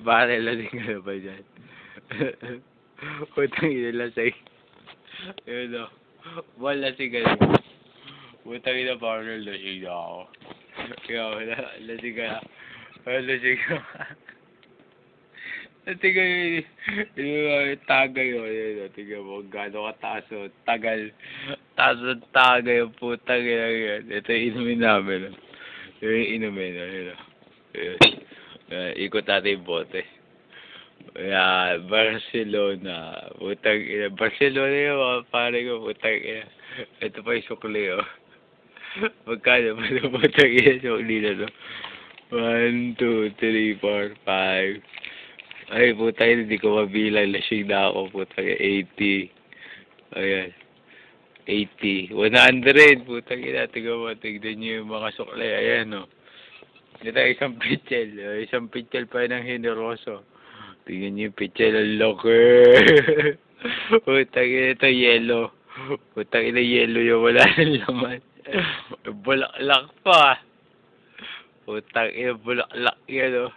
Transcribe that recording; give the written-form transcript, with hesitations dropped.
pare, lasing ka na ba dyan? Putang ina, lasing. Yun o. Bal, lasing ka na. Putang ina, pare, lasing na ako. Ikaw, lasing ka na. Lasing ka. Tingnan yung tagay o. Tingnan mo, gano'n kataas o. Tagal. Taas ng tagay o. Putang ina yan. Ito yung inumin namin. Yung inumin. Yun. Ikot natin yung bote. Barcelona. Putang ina. Barcelona yun mga pare ko. Putang ina. Ito pa yung sukli o. Magkano pa yung putang ina sukli na to. 1, 2, 3, 4, 5. Ay, putang, hindi ko mabilang. Lasing na ako, putang, 80. Ayan. 80. 100. Putang, tignan nyo yung mga sukle. Ayan, o. Ito, isang pitchel. Isang pitchel pa ng generoso. Tignan nyo yung pitchel. Ang laki. Putang, ito, yellow. Putang, yellow yung wala ng laman. Bulaklak pa. Putang, bulaklak yan, o.